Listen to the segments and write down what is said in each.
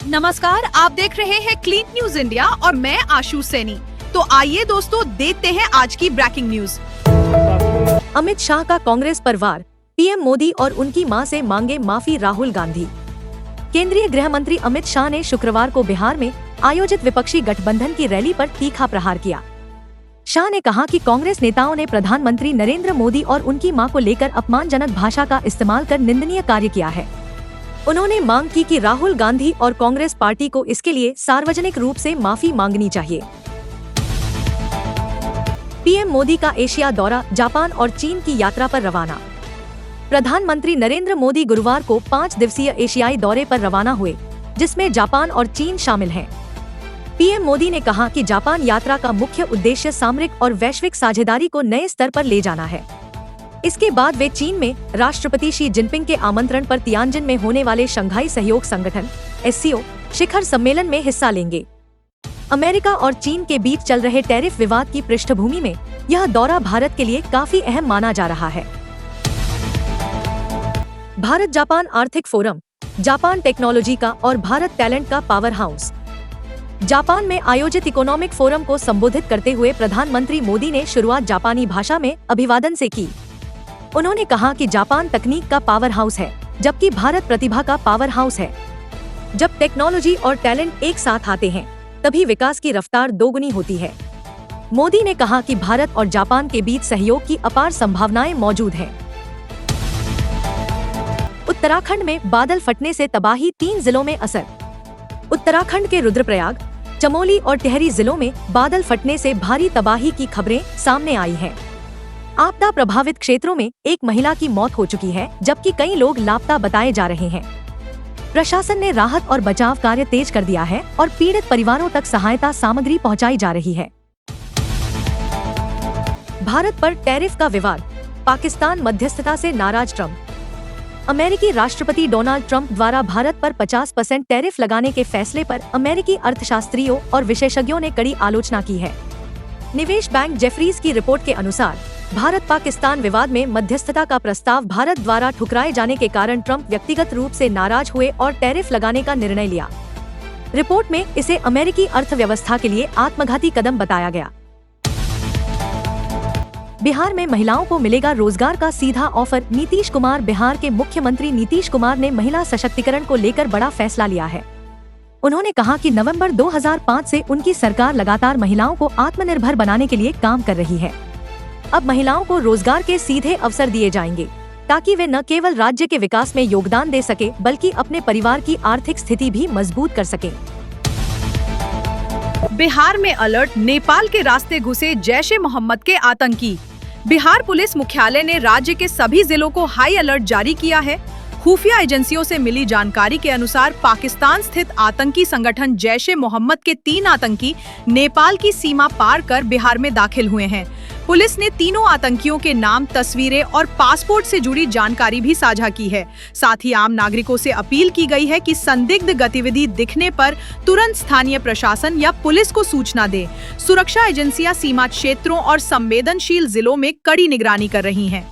नमस्कार, आप देख रहे हैं क्लीन न्यूज इंडिया और मैं आशु सैनी। तो आइए दोस्तों, देखते हैं आज की ब्रेकिंग न्यूज। अमित शाह का कांग्रेस पर वार, पीएम मोदी और उनकी मां से मांगे माफी राहुल गांधी। केंद्रीय गृह मंत्री अमित शाह ने शुक्रवार को बिहार में आयोजित विपक्षी गठबंधन की रैली पर तीखा प्रहार किया। शाह ने कहा कि कांग्रेस नेताओं ने प्रधानमंत्री नरेंद्र मोदी और उनकी मां को लेकर अपमानजनक भाषा का इस्तेमाल कर निंदनीय कार्य किया है। उन्होंने मांग की कि राहुल गांधी और कांग्रेस पार्टी को इसके लिए सार्वजनिक रूप से माफी मांगनी चाहिए। पीएम मोदी का एशिया दौरा, जापान और चीन की यात्रा पर रवाना। प्रधानमंत्री नरेंद्र मोदी गुरुवार को 5 दिवसीय एशियाई दौरे पर रवाना हुए, जिसमें जापान और चीन शामिल हैं। पीएम मोदी ने कहा कि जापान यात्रा का मुख्य उद्देश्य सामरिक और वैश्विक साझेदारी को नए स्तर पर ले जाना है। इसके बाद वे चीन में राष्ट्रपति शी जिनपिंग के आमंत्रण पर तियानजिन में होने वाले शंघाई सहयोग संगठन (SCO) शिखर सम्मेलन में हिस्सा लेंगे। अमेरिका और चीन के बीच चल रहे टैरिफ विवाद की पृष्ठभूमि में यह दौरा भारत के लिए काफी अहम माना जा रहा है। भारत जापान आर्थिक फोरम, जापान टेक्नोलॉजी का और भारत टैलेंट का पावर हाउस। जापान में आयोजित इकोनॉमिक फोरम को संबोधित करते हुए प्रधानमंत्री मोदी ने शुरुआत जापानी भाषा में अभिवादन से की। उन्होंने कहा कि जापान तकनीक का पावर हाउस है, जबकि भारत प्रतिभा का पावर हाउस है। जब टेक्नोलॉजी और टैलेंट एक साथ आते हैं, तभी विकास की रफ्तार दोगुनी होती है। मोदी ने कहा कि भारत और जापान के बीच सहयोग की अपार संभावनाएं मौजूद हैं। उत्तराखंड में बादल फटने से तबाही, 3 जिलों में असर। उत्तराखंड के रुद्रप्रयाग, चमोली और टिहरी जिलों में बादल फटने से भारी तबाही की खबरें सामने आई हैं। आपदा प्रभावित क्षेत्रों में एक महिला की मौत हो चुकी है, जबकि कई लोग लापता बताए जा रहे हैं। प्रशासन ने राहत और बचाव कार्य तेज कर दिया है और पीड़ित परिवारों तक सहायता सामग्री पहुंचाई जा रही है। भारत पर टैरिफ का विवाद, पाकिस्तान मध्यस्थता से नाराज ट्रंप। अमेरिकी राष्ट्रपति डोनाल्ड ट्रंप द्वारा भारत पर 50% टैरिफ लगाने के फैसले पर अमेरिकी अर्थशास्त्रियों और विशेषज्ञों ने कड़ी आलोचना की है। निवेश बैंक जेफरीज की रिपोर्ट के अनुसार भारत पाकिस्तान विवाद में मध्यस्थता का प्रस्ताव भारत द्वारा ठुकराए जाने के कारण ट्रंप व्यक्तिगत रूप से नाराज हुए और टैरिफ लगाने का निर्णय लिया। रिपोर्ट में इसे अमेरिकी अर्थव्यवस्था के लिए आत्मघाती कदम बताया गया। बिहार में महिलाओं को मिलेगा रोजगार का सीधा ऑफर, नीतीश कुमार। बिहार के मुख्यमंत्री नीतीश कुमार ने महिला सशक्तिकरण को लेकर बड़ा फैसला लिया है। उन्होंने कहा कि नवंबर 2005 से उनकी सरकार लगातार महिलाओं को आत्मनिर्भर बनाने के लिए काम कर रही है। अब महिलाओं को रोजगार के सीधे अवसर दिए जाएंगे, ताकि वे न केवल राज्य के विकास में योगदान दे सके, बल्कि अपने परिवार की आर्थिक स्थिति भी मजबूत कर सके। बिहार में अलर्ट, नेपाल के रास्ते घुसे जैश-ए-मोहम्मद के आतंकी। बिहार पुलिस मुख्यालय ने राज्य के सभी जिलों को हाई अलर्ट जारी किया है। खुफिया एजेंसियों से मिली जानकारी के अनुसार पाकिस्तान स्थित आतंकी संगठन जैश-ए-मोहम्मद के 3 आतंकी नेपाल की सीमा पार कर बिहार में दाखिल हुए हैं। पुलिस ने तीनों आतंकियों के नाम, तस्वीरें और पासपोर्ट से जुड़ी जानकारी भी साझा की है। साथ ही आम नागरिकों से अपील की गई है कि संदिग्ध गतिविधि दिखने पर तुरंत स्थानीय प्रशासन या पुलिस को सूचना दें। सुरक्षा एजेंसियां सीमा क्षेत्रों और संवेदनशील जिलों में कड़ी निगरानी कर रही हैं।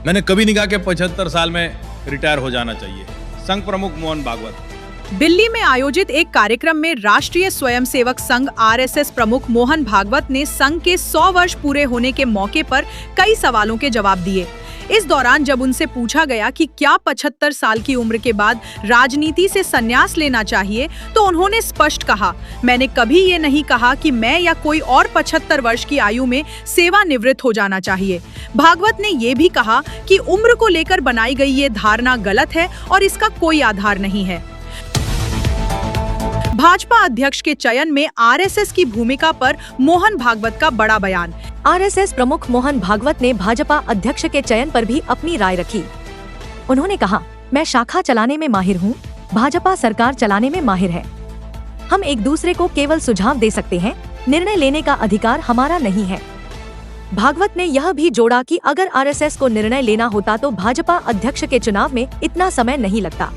मैंने कभी नहीं कहा कि 75 साल में रिटायर हो जाना चाहिए। संघ प्रमुख मोहन भागवत। दिल्ली में आयोजित एक कार्यक्रम में राष्ट्रीय स्वयंसेवक संघ (RSS) प्रमुख मोहन भागवत ने संघ के 100 वर्ष पूरे होने के मौके पर कई सवालों के जवाब दिए। इस दौरान जब उनसे पूछा गया कि क्या 75 साल की उम्र के बाद राजनीति से संन्यास लेना चाहिए, तो उन्होंने स्पष्ट कहा, मैंने कभी ये नहीं कहा कि मैं या कोई और 75 वर्ष की आयु में सेवानिवृत्त हो जाना चाहिए। भागवत ने ये भी कहा कि उम्र को लेकर बनाई गई ये धारणा गलत है और इसका कोई आधार नहीं है। भाजपा अध्यक्ष के चयन में RSS की भूमिका पर मोहन भागवत का बड़ा बयान। RSS प्रमुख मोहन भागवत ने भाजपा अध्यक्ष के चयन पर भी अपनी राय रखी। उन्होंने कहा, मैं शाखा चलाने में माहिर हूँ, भाजपा सरकार चलाने में माहिर है। हम एक दूसरे को केवल सुझाव दे सकते हैं, निर्णय लेने का अधिकार हमारा नहीं है। भागवत ने यह भी जोड़ा कि अगर RSS को निर्णय लेना होता तो भाजपा अध्यक्ष के चुनाव में इतना समय नहीं लगता।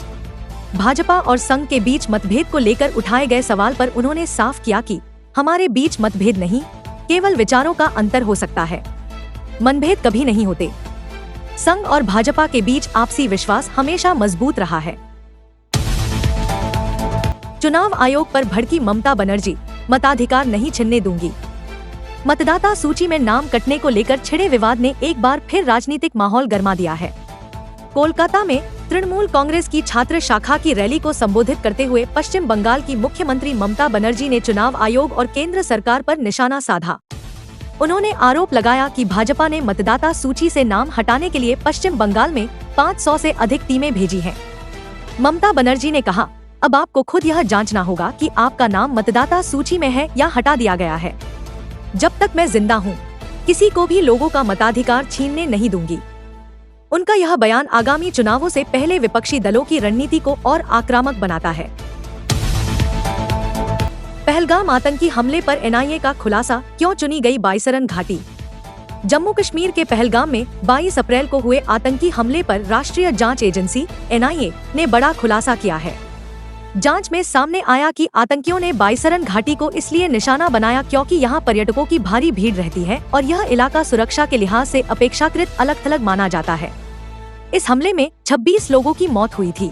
भाजपा और संघ के बीच मतभेद को लेकर उठाए गए सवाल पर उन्होंने साफ किया कि हमारे बीच मतभेद नहीं, केवल विचारों का अंतर हो सकता है, मनभेद कभी नहीं होते। संघ और भाजपा के बीच आपसी विश्वास हमेशा मजबूत रहा है। चुनाव आयोग पर भड़की ममता बनर्जी, मताधिकार नहीं छिनने दूंगी। मतदाता सूची में नाम कटने को लेकर छिड़े विवाद ने एक बार फिर राजनीतिक माहौल गर्मा दिया है। कोलकाता में तृणमूल कांग्रेस की छात्र शाखा की रैली को संबोधित करते हुए पश्चिम बंगाल की मुख्यमंत्री ममता बनर्जी ने चुनाव आयोग और केंद्र सरकार पर निशाना साधा। उन्होंने आरोप लगाया कि भाजपा ने मतदाता सूची से नाम हटाने के लिए पश्चिम बंगाल में 500 से अधिक टीमें भेजी हैं। ममता बनर्जी ने कहा, अब आपको खुद यह जांचना होगा कि आपका नाम मतदाता सूची में है या हटा दिया गया है। जब तक मैं जिंदा हूँ, किसी को भी लोगों का मताधिकार छीनने नहीं दूंगी। उनका यह बयान आगामी चुनावों से पहले विपक्षी दलों की रणनीति को और आक्रामक बनाता है। पहलगाम आतंकी हमले पर एनआईए का खुलासा, क्यों चुनी गई बाईसरन घाटी। जम्मू कश्मीर के पहलगाम में 22 अप्रैल को हुए आतंकी हमले पर राष्ट्रीय जांच एजेंसी एनआईए ने बड़ा खुलासा किया है। जांच में सामने आया कि आतंकियों ने बाईसरन घाटी को इसलिए निशाना बनाया क्योंकि यहां पर्यटकों की भारी भीड़ रहती है और यह इलाका सुरक्षा के लिहाज से अपेक्षाकृत अलग-थलग माना जाता है। इस हमले में 26 लोगों की मौत हुई थी।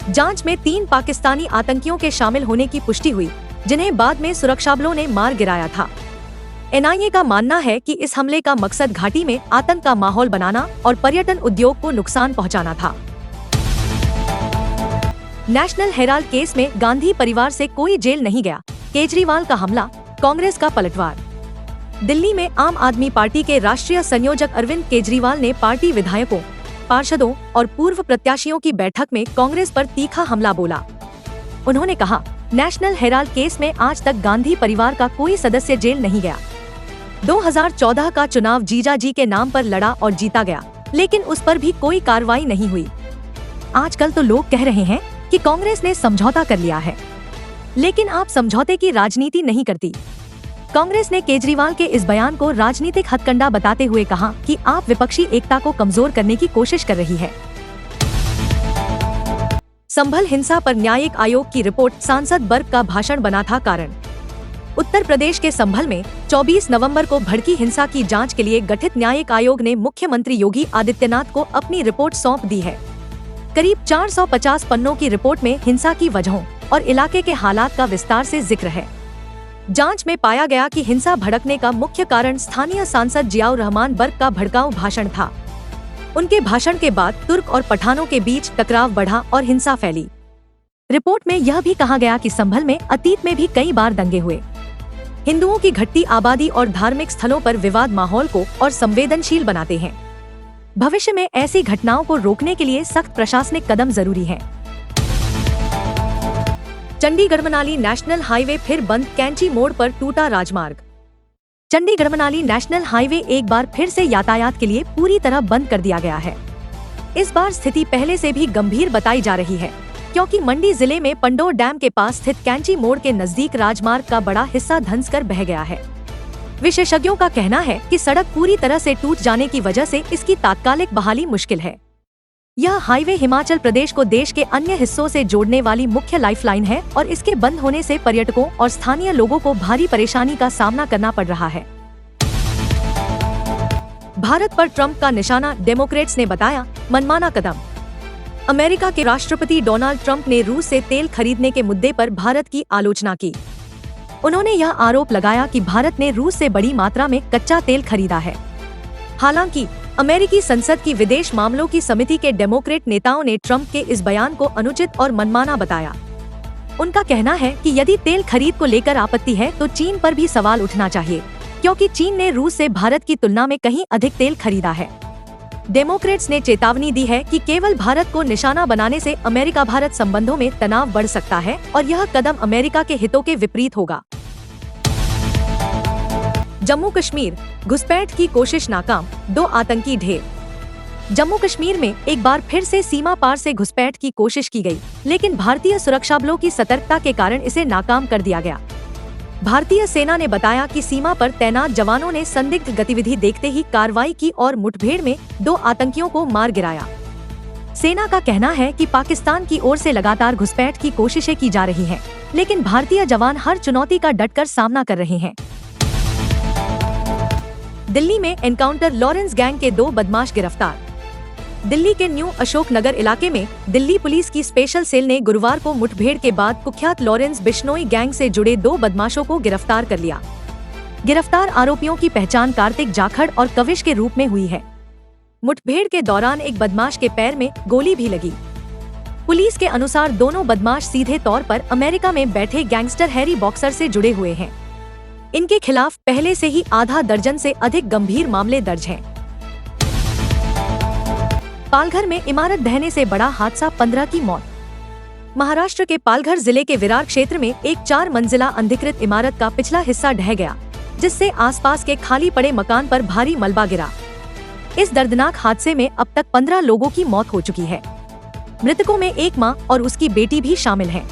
जांच में 3 पाकिस्तानी आतंकियों के शामिल होने की पुष्टि हुई, जिन्हें बाद में सुरक्षाबलों ने मार गिराया था। एनआईए का मानना है कि इस हमले का मकसद घाटी में आतंक का माहौल बनाना और पर्यटन उद्योग को नुकसान पहुंचाना था। नेशनल हेराल्ड केस में गांधी परिवार से कोई जेल नहीं गया, केजरीवाल का हमला, कांग्रेस का पलटवार। दिल्ली में आम आदमी पार्टी के राष्ट्रीय संयोजक अरविंद केजरीवाल ने पार्टी विधायकों, पार्षदों और पूर्व प्रत्याशियों की बैठक में कांग्रेस पर तीखा हमला बोला। उन्होंने कहा, नेशनल हेराल्ड केस में आज तक गांधी परिवार का कोई सदस्य जेल नहीं गया। 2014 का चुनाव जीजाजी के नाम पर लड़ा और जीता गया, लेकिन उस पर भी कोई कार्रवाई नहीं हुई। आजकल तो लोग कह रहे हैं कि कांग्रेस ने समझौता कर लिया है, लेकिन आप समझौते की राजनीति नहीं करती। कांग्रेस ने केजरीवाल के इस बयान को राजनीतिक हथकंडा बताते हुए कहा कि आप विपक्षी एकता को कमजोर करने की कोशिश कर रही है। संभल हिंसा पर न्यायिक आयोग की रिपोर्ट, सांसद बर्क का भाषण बना था कारण। उत्तर प्रदेश के संभल में 24 नवंबर को भड़की हिंसा की जांच के लिए गठित न्यायिक आयोग ने मुख्यमंत्री योगी आदित्यनाथ को अपनी रिपोर्ट सौंप दी है। करीब 450 पन्नों की रिपोर्ट में हिंसा की वजहों और इलाके के हालात का विस्तार से जिक्र है। जांच में पाया गया कि हिंसा भड़कने का मुख्य कारण स्थानीय सांसद जियाउर रहमान बर्क का भड़काऊ भाषण था। उनके भाषण के बाद तुर्क और पठानों के बीच टकराव बढ़ा और हिंसा फैली। रिपोर्ट में यह भी कहा गया कि संभल में अतीत में भी कई बार दंगे हुए। हिंदुओं की घटती आबादी और धार्मिक स्थलों पर विवाद माहौल को और संवेदनशील बनाते हैं। भविष्य में ऐसी घटनाओं को रोकने के लिए सख्त प्रशासनिक कदम जरूरी है। चंडीगढ़ मनाली नेशनल हाईवे फिर बंद, कैंची मोड़ पर टूटा राजमार्ग। चंडीगढ़ मनाली नेशनल हाईवे एक बार फिर से यातायात के लिए पूरी तरह बंद कर दिया गया है। इस बार स्थिति पहले से भी गंभीर बताई जा रही है, क्योंकि मंडी जिले में पंडोर डैम के पास स्थित कैंची मोड़ के नजदीक राजमार्ग का बड़ा हिस्सा धंसकर बह गया है। विशेषज्ञों का कहना है कि सड़क पूरी तरह से टूट जाने की वजह से इसकी तात्कालिक बहाली मुश्किल है। यह हाईवे हिमाचल प्रदेश को देश के अन्य हिस्सों से जोड़ने वाली मुख्य लाइफलाइन है और इसके बंद होने से पर्यटकों और स्थानीय लोगों को भारी परेशानी का सामना करना पड़ रहा है। भारत पर ट्रंप का निशाना, डेमोक्रेट्स ने बताया मनमाना कदम। अमेरिका के राष्ट्रपति डोनाल्ड ट्रंप ने रूस से तेल खरीदने के मुद्दे पर भारत की आलोचना की। उन्होंने यह आरोप लगाया कि भारत ने रूस से बड़ी मात्रा में कच्चा तेल खरीदा है। हालांकि अमेरिकी संसद की विदेश मामलों की समिति के डेमोक्रेट नेताओं ने ट्रंप के इस बयान को अनुचित और मनमाना बताया। उनका कहना है कि यदि तेल खरीद को लेकर आपत्ति है तो चीन पर भी सवाल उठना चाहिए, क्योंकि चीन ने रूस से भारत की तुलना में कहीं अधिक तेल खरीदा है। डेमोक्रेट्स ने चेतावनी दी है कि केवल भारत को निशाना बनाने से अमेरिका भारत संबंधों में तनाव बढ़ सकता है और यह कदम अमेरिका के हितों के विपरीत होगा। जम्मू कश्मीर, घुसपैठ की कोशिश नाकाम, 2 आतंकी ढेर। जम्मू कश्मीर में एक बार फिर से सीमा पार से घुसपैठ की कोशिश की गई, लेकिन भारतीय सुरक्षा बलों की सतर्कता के कारण इसे नाकाम कर दिया गया। भारतीय सेना ने बताया कि सीमा पर तैनात जवानों ने संदिग्ध गतिविधि देखते ही कार्रवाई की और मुठभेड़ में 2 आतंकियों को मार गिराया। सेना का कहना है कि पाकिस्तान की ओर से लगातार घुसपैठ की कोशिशें की जा रही हैं, लेकिन भारतीय जवान हर चुनौती का डटकर सामना कर रहे हैं। दिल्ली में एनकाउंटर, लॉरेंस गैंग के 2 बदमाश गिरफ्तार। दिल्ली के न्यू अशोक नगर इलाके में दिल्ली पुलिस की स्पेशल सेल ने गुरुवार को मुठभेड़ के बाद कुख्यात लॉरेंस बिश्नोई गैंग से जुड़े 2 बदमाशों को गिरफ्तार कर लिया। गिरफ्तार आरोपियों की पहचान कार्तिक जाखड़ और कविश के रूप में हुई है। मुठभेड़ के दौरान एक बदमाश के पैर में गोली भी लगी। पुलिस के अनुसार दोनों बदमाश सीधे तौर पर अमेरिका में बैठे गैंगस्टर हैरी बॉक्सर से जुड़े हुए हैं। इनके खिलाफ पहले से ही आधा दर्जन से अधिक गंभीर मामले दर्ज हैं। पालघर में इमारत ढहने से बड़ा हादसा, 15 की मौत। महाराष्ट्र के पालघर जिले के विरार क्षेत्र में एक 4 मंजिला अनधिकृत इमारत का पिछला हिस्सा ढह गया, जिससे आसपास के खाली पड़े मकान पर भारी मलबा गिरा। इस दर्दनाक हादसे में अब तक 15 लोगों की मौत हो चुकी है। मृतकों में एक मां और उसकी बेटी भी शामिल हैं।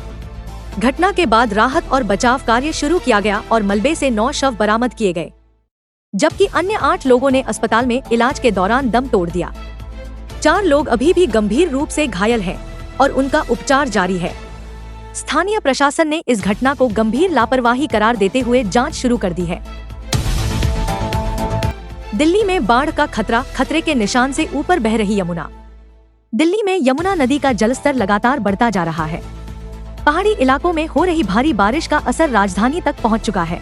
घटना के बाद राहत और बचाव कार्य शुरू किया गया और मलबे से 9 शव बरामद किए गए, जबकि अन्य 8 लोगों ने अस्पताल में इलाज के दौरान दम तोड़ दिया। 4 लोग अभी भी गंभीर रूप से घायल हैं और उनका उपचार जारी है। स्थानीय प्रशासन ने इस घटना को गंभीर लापरवाही करार देते हुए जांच शुरू कर दी है। दिल्ली में बाढ़ का खतरे के निशान से ऊपर बह रही यमुना। दिल्ली में यमुना नदी का जलस्तर लगातार बढ़ता जा रहा है। पहाड़ी इलाकों में हो रही भारी बारिश का असर राजधानी तक पहुंच चुका है।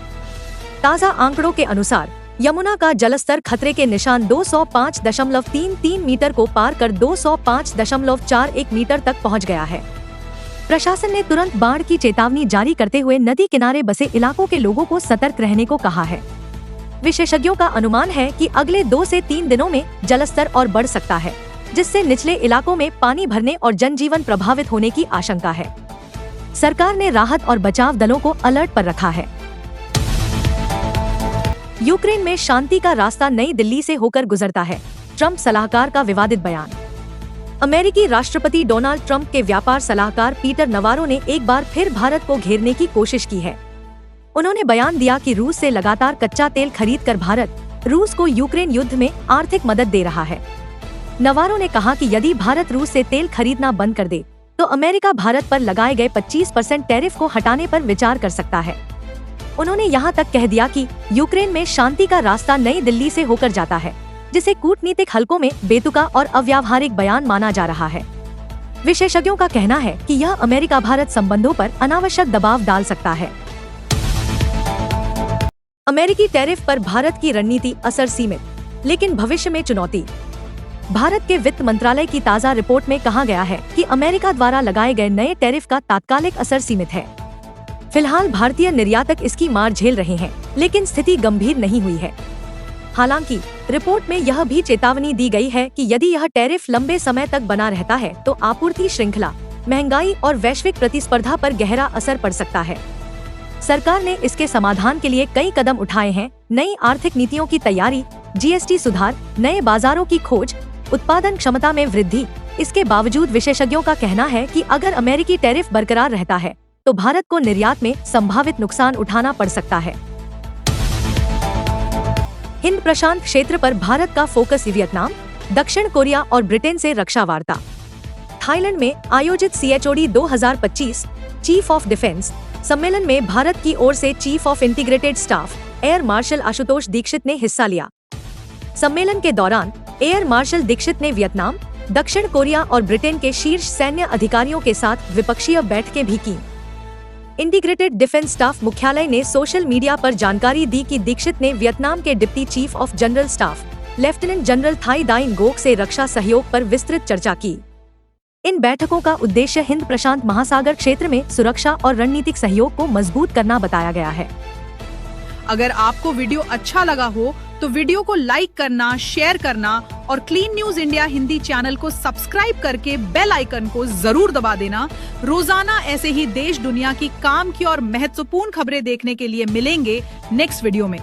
ताज़ा आंकड़ों के अनुसार यमुना का जलस्तर खतरे के निशान 205.33 मीटर को पार कर 205.41 मीटर तक पहुंच गया है। प्रशासन ने तुरंत बाढ़ की चेतावनी जारी करते हुए नदी किनारे बसे इलाकों के लोगों को सतर्क रहने को कहा है। विशेषज्ञों का अनुमान है कि अगले 2 से 3 दिनों में जलस्तर और बढ़ सकता है, जिससे निचले इलाकों में पानी भरने और जनजीवन प्रभावित होने की आशंका है। सरकार ने राहत और बचाव दलों को अलर्ट पर रखा है। यूक्रेन में शांति का रास्ता नई दिल्ली से होकर गुजरता है, ट्रंप सलाहकार का विवादित बयान। अमेरिकी राष्ट्रपति डोनाल्ड ट्रंप के व्यापार सलाहकार पीटर नवारो ने एक बार फिर भारत को घेरने की कोशिश की है। उन्होंने बयान दिया कि रूस से लगातार कच्चा तेल खरीदकर भारत रूस को यूक्रेन युद्ध में आर्थिक मदद दे रहा है। नवारो ने कहा कि यदि भारत रूस से तेल खरीदना बंद कर दे तो अमेरिका भारत पर लगाए गए 25% टैरिफ को हटाने पर विचार कर सकता है। उन्होंने यहाँ तक कह दिया कि यूक्रेन में शांति का रास्ता नई दिल्ली से होकर जाता है, जिसे कूटनीतिक हलकों में बेतुका और अव्यावहारिक बयान माना जा रहा है। विशेषज्ञों का कहना है कि यह अमेरिका भारत संबंधों पर अनावश्यक दबाव डाल सकता है। अमेरिकी टैरिफ पर भारत की रणनीति असर सीमित, लेकिन भविष्य में चुनौती। भारत के वित्त मंत्रालय की ताज़ा रिपोर्ट में कहा गया है कि अमेरिका द्वारा लगाए गए नए टैरिफ का तात्कालिक असर सीमित है। फिलहाल भारतीय निर्यातक इसकी मार झेल रहे हैं, लेकिन स्थिति गंभीर नहीं हुई है। हालांकि रिपोर्ट में यह भी चेतावनी दी गई है कि यदि यह टैरिफ लंबे समय तक बना रहता है तो आपूर्ति श्रृंखला, महंगाई और वैश्विक प्रतिस्पर्धा पर गहरा असर पड़ सकता है। सरकार ने इसके समाधान के लिए कई कदम उठाए हैं। नई आर्थिक नीतियों की तैयारी, जीएसटी सुधार, नए बाजारों की खोज, उत्पादन क्षमता में वृद्धि। इसके बावजूद विशेषज्ञों का कहना है कि अगर अमेरिकी टैरिफ बरकरार रहता है तो भारत को निर्यात में संभावित नुकसान उठाना पड़ सकता है। हिंद प्रशांत क्षेत्र पर भारत का फोकस। वियतनाम, दक्षिण कोरिया और ब्रिटेन से रक्षा वार्ता। थाईलैंड में आयोजित CHOD 2025 चीफ ऑफ डिफेंस सम्मेलन में भारत की ओर से chief of integrated staff air marshal Ashutosh Dikshit ने हिस्सा लिया। सम्मेलन के दौरान एयर मार्शल दीक्षित ने वियतनाम, दक्षिण कोरिया और ब्रिटेन के शीर्ष सैन्य अधिकारियों के साथ द्विपक्षीय बैठकें भी की। इंटीग्रेटेड डिफेंस स्टाफ मुख्यालय ने सोशल मीडिया पर जानकारी दी कि दीक्षित ने वियतनाम के deputy chief of general staff lieutenant general थाई दाइन गोक से रक्षा सहयोग पर विस्तृत चर्चा की। इन बैठकों का उद्देश्य हिंद प्रशांत महासागर क्षेत्र में सुरक्षा और रणनीतिक सहयोग को मजबूत करना बताया गया है। अगर आपको वीडियो अच्छा लगा हो तो वीडियो को लाइक करना, शेयर करना और clean news India Hindi channel को सब्सक्राइब करके बेल आइकन को जरूर दबा देना। रोजाना ऐसे ही देश दुनिया की काम की और महत्वपूर्ण खबरें देखने के लिए मिलेंगे नेक्स्ट वीडियो में।